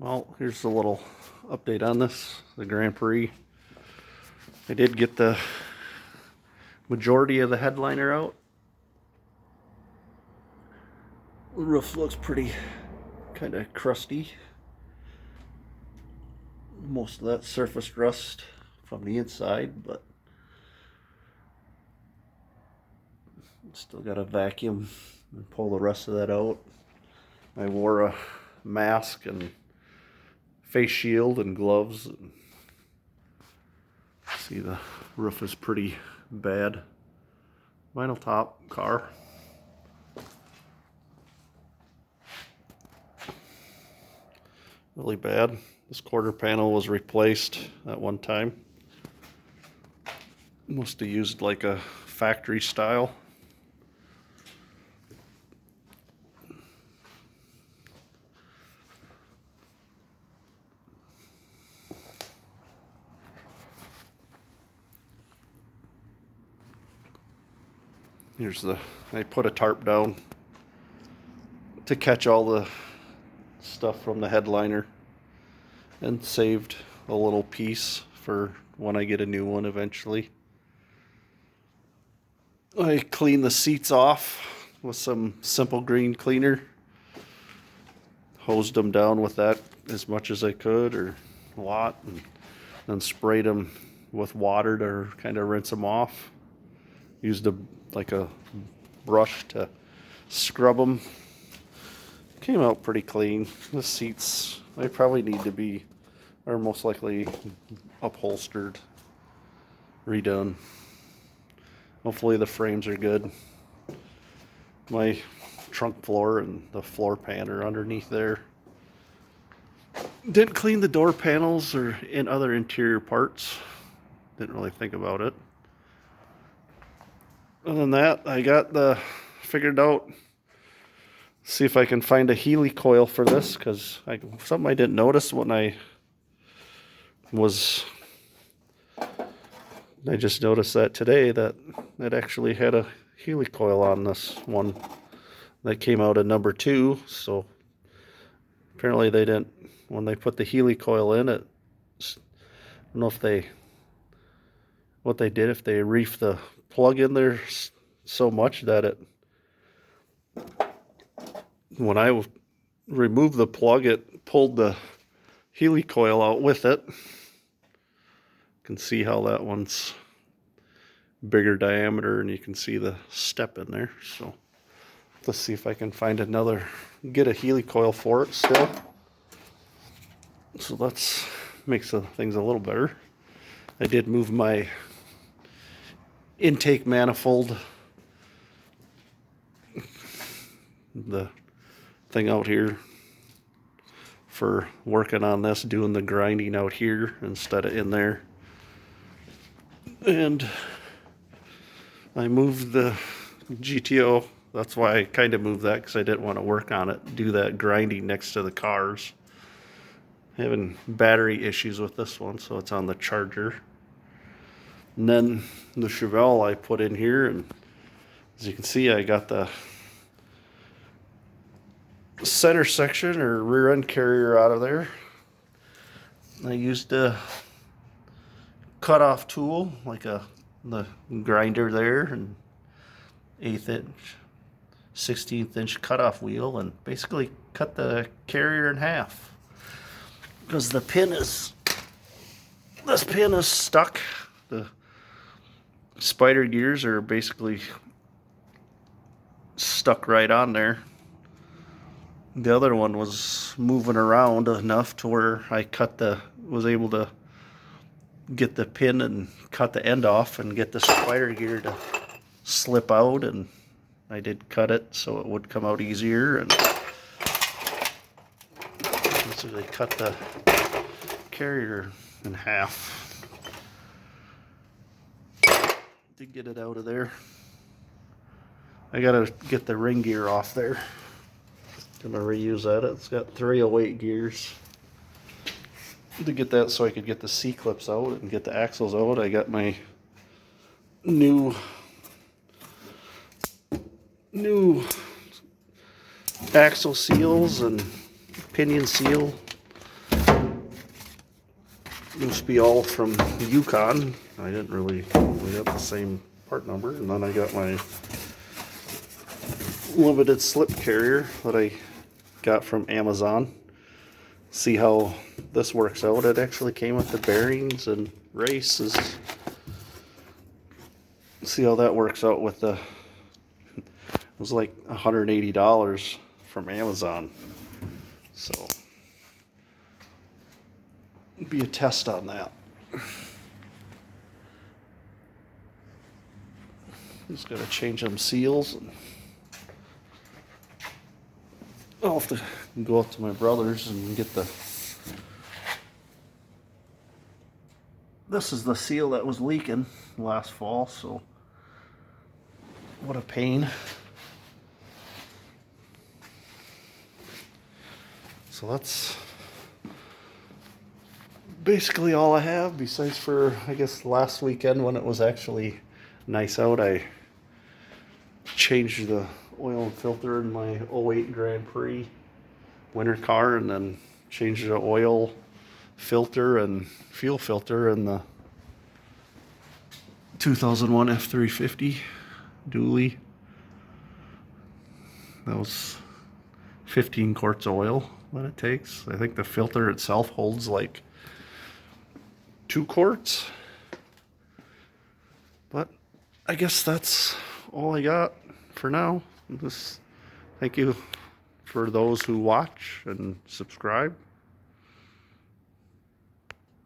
Well, here's a little update on this, the Grand Prix. I did get the majority of the headliner out. The roof looks pretty kind of crusty. Most of that surface rust from the inside, but still got to vacuum and pull the rest of that out. I wore a mask and face shield and gloves. And see, the roof is pretty bad. Vinyl top car. Really bad. This quarter panel was replaced at one time. Must have used like a factory style. I put a tarp down to catch all the stuff from the headliner and saved a little piece for when I get a new one eventually. I cleaned the seats off with some simple green cleaner. Hosed them down with that as much as I could, or a lot, and then sprayed them with water to kind of rinse them off. Used like a brush to scrub them. Came out pretty clean. The seats, they probably need to be, or most likely upholstered, redone. Hopefully the frames are good. My trunk floor and the floor pan are underneath there. Didn't clean the door panels or in other interior parts. Didn't really think about it. Other than that, I got figured out, see if I can find a Healy coil for this, because something I didn't notice when I just noticed that today, that it actually had a Healy coil on this one that came out of number 2. So apparently they didn't, when they put the Healy coil in it, I don't know what they did, if they reefed the plug in there so much that when I removed the plug, it pulled the Healy coil out with it. You can see how that one's bigger diameter, and you can see the step in there. So let's see if I can find get a Healy coil for it still. So that's makes things a little better. I did move my intake manifold, the thing out here, for working on this, doing the grinding out here instead of in there. And I moved the GTO. That's why I kind of moved that, because I didn't want to work on it, do that grinding next to the cars. Having battery issues with this one, so it's on the charger. And then the Chevelle I put in here, and as you can see, I got the center section or rear end carrier out of there. I used a cut-off tool, like the grinder there, and 1/8 inch, 16th inch cut-off wheel, and basically cut the carrier in half, because this pin is stuck. The spider gears are basically stuck right on there. The other one was moving around enough to where I was able to get the pin and cut the end off and get the spider gear to slip out, and I did cut it so it would come out easier, and basically cut the carrier in half. Did get it out of there. I gotta get the ring gear off there. Gonna reuse that. It's got 308 gears. To get that so I could get the C-clips out and get the axles out, I got my new axle seals and pinion seal Must be all from Yukon. I didn't really, we got the same part number. And then I got my limited slip carrier that I got from Amazon. See how this works out. It actually came with the bearings and races. See how that works out with the, it was like $180 from Amazon. So be a test on that. Just gotta change them seals. And I'll have to go up to my brother's and get the, this is the seal that was leaking last fall, so what a pain. So that's basically all I have, besides for, I guess, last weekend when it was actually nice out. I changed the oil and filter in my '08 Grand Prix winter car, and then changed the oil filter and fuel filter in the 2001 F-350 dually. That was 15 quarts of oil that it takes. I think the filter itself holds like 2 quarts. But I guess that's all I got for now. Just thank you for those who watch and subscribe.